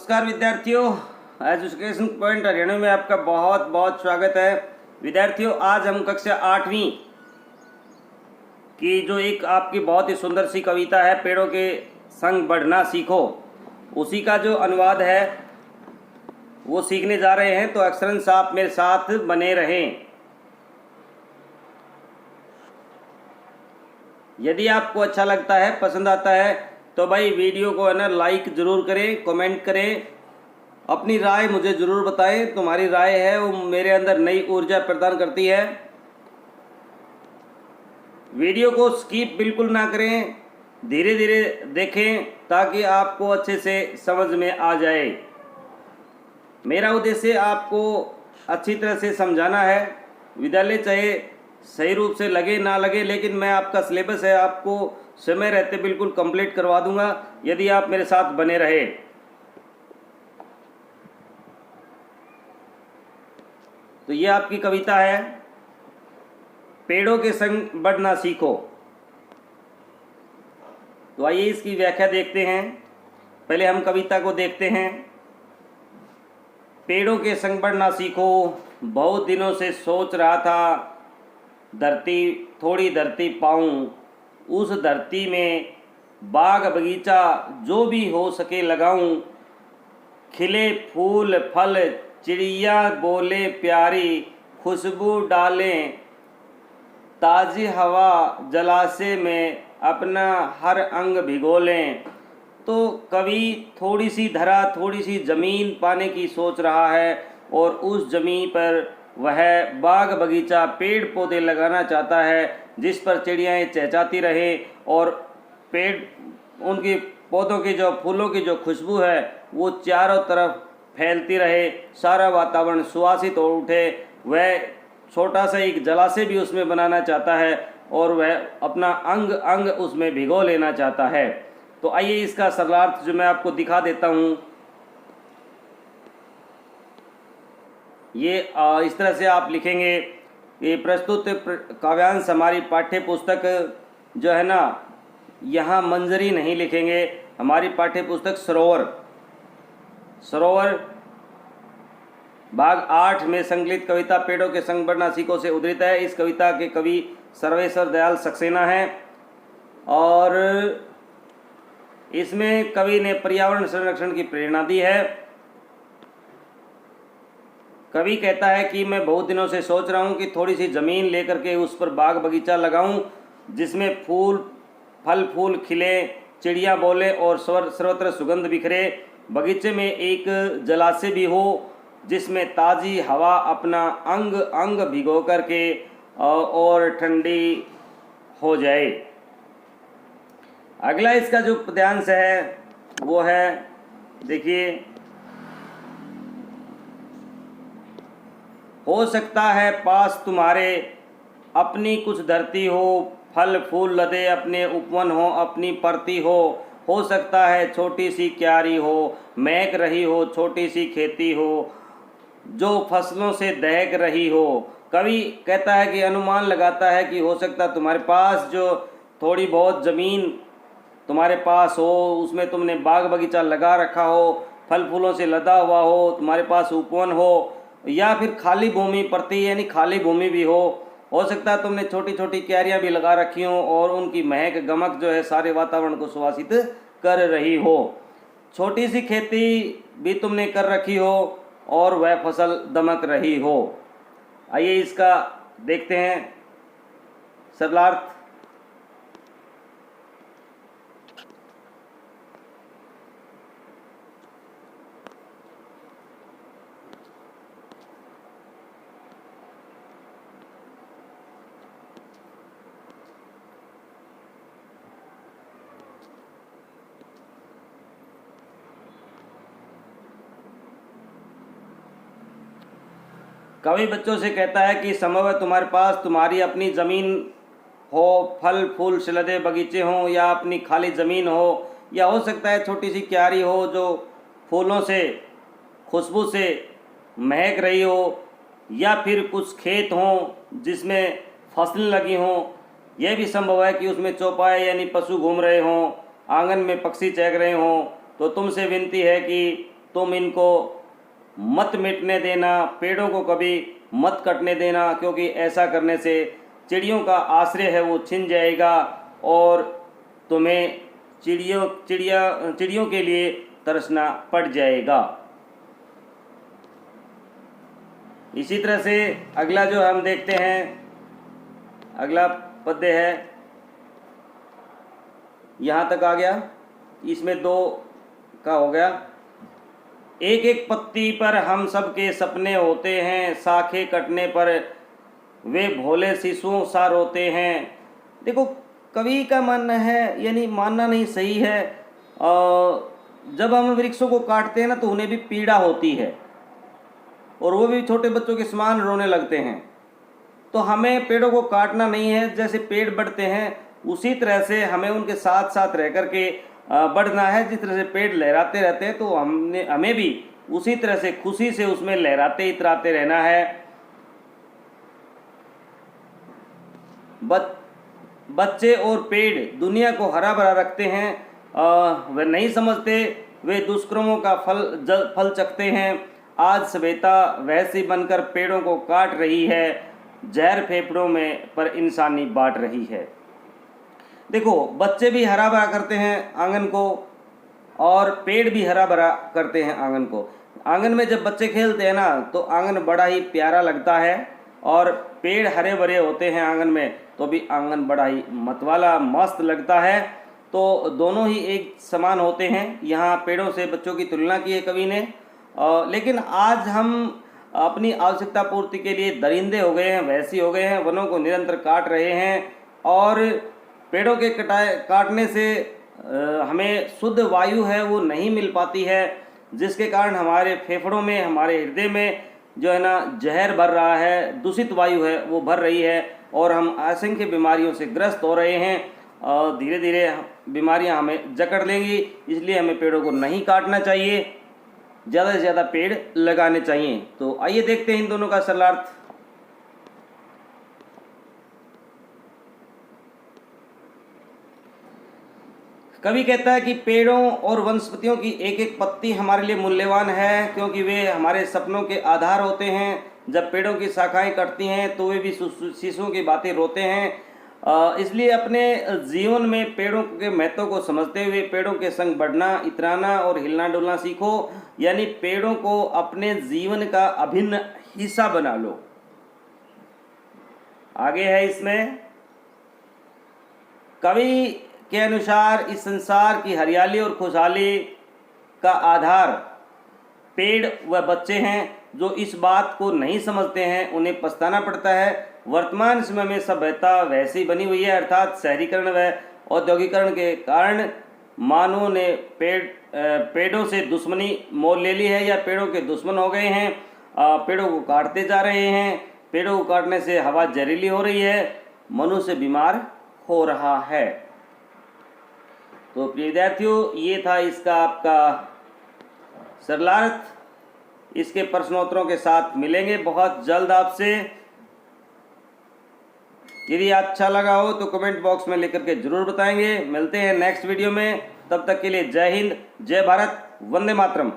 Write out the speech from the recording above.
नमस्कार विद्यार्थियों, education point Haryana में आपका बहुत बहुत स्वागत है। विद्यार्थियों, आज हम कक्षा 8वीं की जो एक आपकी बहुत ही सुंदर सी कविता है पेड़ों के संग बढ़ना सीखो, उसी का जो अनुवाद है वो सीखने जा रहे हैं। तो अक्षरंश आप मेरे साथ बने रहें। यदि आपको अच्छा लगता है, पसंद आता है, तो भाई वीडियो को है ना लाइक ज़रूर करें, कमेंट करें, अपनी राय मुझे ज़रूर बताएं। तुम्हारी राय है वो मेरे अंदर नई ऊर्जा प्रदान करती है। वीडियो को स्किप बिल्कुल ना करें, धीरे धीरे देखें ताकि आपको अच्छे से समझ में आ जाए। मेरा उद्देश्य आपको अच्छी तरह से समझाना है। विद्यालय चाहे सही रूप से लगे ना लगे, लेकिन मैं आपका सिलेबस है आपको समय रहते बिल्कुल कंप्लीट करवा दूंगा यदि आप मेरे साथ बने रहे। तो ये आपकी कविता है, पेड़ों के संग बढ़ना सीखो। तो आइए इसकी व्याख्या देखते हैं। पहले हम कविता को देखते हैं। पेड़ों के संग बढ़ना सीखो, बहुत दिनों से सोच रहा था थोड़ी धरती पाऊं, उस धरती में बाग बगीचा जो भी हो सके लगाऊं, खिले फूल फल चिड़िया बोले प्यारी, खुशबू डालें ताज़ी हवा जलाशय में अपना हर अंग भिगो लें। तो कवि थोड़ी सी धरा, थोड़ी सी ज़मीन पाने की सोच रहा है और उस ज़मीन पर वह बाग बगीचा पेड़ पौधे लगाना चाहता है जिस पर चिड़ियाएँ चहचहाती रहें और पेड़ उनके पौधों की जो फूलों की जो खुशबू है वो चारों तरफ फैलती रहे, सारा वातावरण सुवासित हो उठे। वह छोटा सा एक जलाशय भी उसमें बनाना चाहता है और वह अपना अंग अंग उसमें भिगो लेना चाहता है। तो आइए इसका सरलार्थ जो मैं आपको दिखा देता हूँ। ये इस तरह से आप लिखेंगे। ये प्रस्तुत काव्यांश हमारी पाठ्य पुस्तक जो है ना, यहाँ मंजरी नहीं लिखेंगे। हमारी पाठ्य पुस्तक सरोवर भाग 8 में संकलित कविता पेड़ों के संग बढ़ना सीखो से उद्धृत है। इस कविता के कवि सर्वेश्वर दयाल सक्सेना हैं और इसमें कवि ने पर्यावरण संरक्षण की प्रेरणा दी है। कवि कहता है कि मैं बहुत दिनों से सोच रहा हूँ कि थोड़ी सी ज़मीन लेकर के उस पर बाग बगीचा लगाऊं जिसमें फल फूल खिले, चिड़िया बोले और सर्वत्र सुगंध बिखरे। बगीचे में एक जलाशय भी हो जिसमें ताज़ी हवा अपना अंग अंग भिगो करके और ठंडी हो जाए। अगला इसका जो पद्यांश है वो है, देखिए, हो सकता है पास तुम्हारे अपनी कुछ धरती हो, फल फूल लदे अपने उपवन हो, अपनी परती हो सकता है छोटी सी क्यारी हो, महक रही हो छोटी सी खेती हो, जो फसलों से दहक रही हो। कवि कहता है कि अनुमान लगाता है कि हो सकता है तुम्हारे पास जो थोड़ी बहुत ज़मीन तुम्हारे पास हो, उसमें तुमने बाग बगीचा लगा रखा हो, फल फूलों से लदा हुआ हो, तुम्हारे पास उपवन हो, या फिर खाली भूमि पड़ती यानी खाली भूमि भी हो सकता है तुमने छोटी छोटी क्यारियां भी लगा रखी हो और उनकी महक गमक जो है सारे वातावरण को सुवासित कर रही हो। छोटी सी खेती भी तुमने कर रखी हो और वह फसल दमक रही हो। आइए इसका देखते हैं सरलार्थ। कवि बच्चों से कहता है कि संभव है तुम्हारे पास तुम्हारी अपनी ज़मीन हो, फल फूल से लदे बगीचे हों, या अपनी खाली ज़मीन हो, या हो सकता है छोटी सी क्यारी हो जो फूलों से खुशबू से महक रही हो, या फिर कुछ खेत हों जिसमें फसलें लगी हों। यह भी संभव है कि उसमें चौपाए यानी पशु घूम रहे हों, आंगन में पक्षी चहक रहे हों। तो तुमसे विनती है कि तुम इनको मत मिटने देना, पेड़ों को कभी मत कटने देना, क्योंकि ऐसा करने से चिड़ियों का आश्रय है वो छिन जाएगा और तुम्हें चिड़ियों के लिए तरसना पड़ जाएगा। इसी तरह से अगला जो हम देखते हैं, अगला पद्य है, यहाँ तक आ गया, इसमें 2 का हो गया। एक एक पत्ती पर हम सब के सपने होते हैं, शाखे कटने पर वे भोले शिशुओं सा रोते हैं। देखो कवि का मानना है, यानी मानना नहीं, सही है, जब हम वृक्षों को काटते हैं ना तो उन्हें भी पीड़ा होती है और वो भी छोटे बच्चों के समान रोने लगते हैं। तो हमें पेड़ों को काटना नहीं है, जैसे पेड़ बढ़ते हैं उसी तरह से हमें उनके साथ साथ रह कर के बढ़ना है। जिस तरह से पेड़ लहराते रहते हैं तो हमें भी उसी तरह से खुशी से उसमें लहराते इतराते रहना है। बच्चे और पेड़ दुनिया को हरा भरा रखते हैं, वे नहीं समझते, वे दुष्कर्मों का फल चखते हैं। आज सभ्यता वैसी बनकर पेड़ों को काट रही है, जहर फेफड़ों में पर इंसानी बांट रही है। देखो बच्चे भी हरा भरा करते हैं आंगन को और पेड़ भी हरा भरा करते हैं आंगन को। आंगन में जब बच्चे खेलते हैं ना तो आंगन बड़ा ही प्यारा लगता है और पेड़ हरे भरे होते हैं आंगन में तो भी आंगन बड़ा ही मतवाला मस्त लगता है। तो दोनों ही एक समान होते हैं। यहाँ पेड़ों से बच्चों की तुलना की है कवि ने, लेकिन आज हम अपनी आवश्यकता पूर्ति के लिए दरिंदे हो गए हैं, वैसी हो गए हैं, वनों को निरंतर काट रहे हैं और पेड़ों के काटने से हमें शुद्ध वायु है वो नहीं मिल पाती है, जिसके कारण हमारे फेफड़ों में, हमारे हृदय में जो है ना जहर भर रहा है, दूषित वायु है वो भर रही है और हम असंख्य बीमारियों से ग्रस्त हो रहे हैं। धीरे धीरे बीमारियां हमें जकड़ लेंगी, इसलिए हमें पेड़ों को नहीं काटना चाहिए, ज़्यादा से ज़्यादा पेड़ लगाने चाहिए। तो आइए देखते हैं इन दोनों का सरलार्थ। कवि कहता है कि पेड़ों और वनस्पतियों की एक एक पत्ती हमारे लिए मूल्यवान है, क्योंकि वे हमारे सपनों के आधार होते हैं। जब पेड़ों की शाखाएं कटती हैं तो वे भी शिशुओं की बातें रोते हैं। इसलिए अपने जीवन में पेड़ों के महत्व को समझते हुए पेड़ों के संग बढ़ना, इतराना और हिलना डुलना सीखो, यानी पेड़ों को अपने जीवन का अभिन्न हिस्सा बना लो। आगे है इसमें, कवि के अनुसार इस संसार की हरियाली और खुशहाली का आधार पेड़ व बच्चे हैं। जो इस बात को नहीं समझते हैं उन्हें पछताना पड़ता है। वर्तमान समय में सभ्यता वैसी बनी हुई है, अर्थात शहरीकरण व औद्योगिकरण के कारण मानवों ने पेड़ों से दुश्मनी मोल ले ली है या पेड़ों के दुश्मन हो गए हैं। पेड़ों को काटते जा रहे हैं। पेड़ों को काटने से हवा जहरीली हो रही है, मनुष्य बीमार हो रहा है। तो प्रिय विद्यार्थियों, ये था इसका आपका सरलार्थ। इसके प्रश्नोत्तरों के साथ मिलेंगे बहुत जल्द आपसे। यदि अच्छा लगा हो तो कमेंट बॉक्स में लिख करके जरूर बताएंगे। मिलते हैं नेक्स्ट वीडियो में, तब तक के लिए जय हिंद, जय भारत, वंदे मातरम।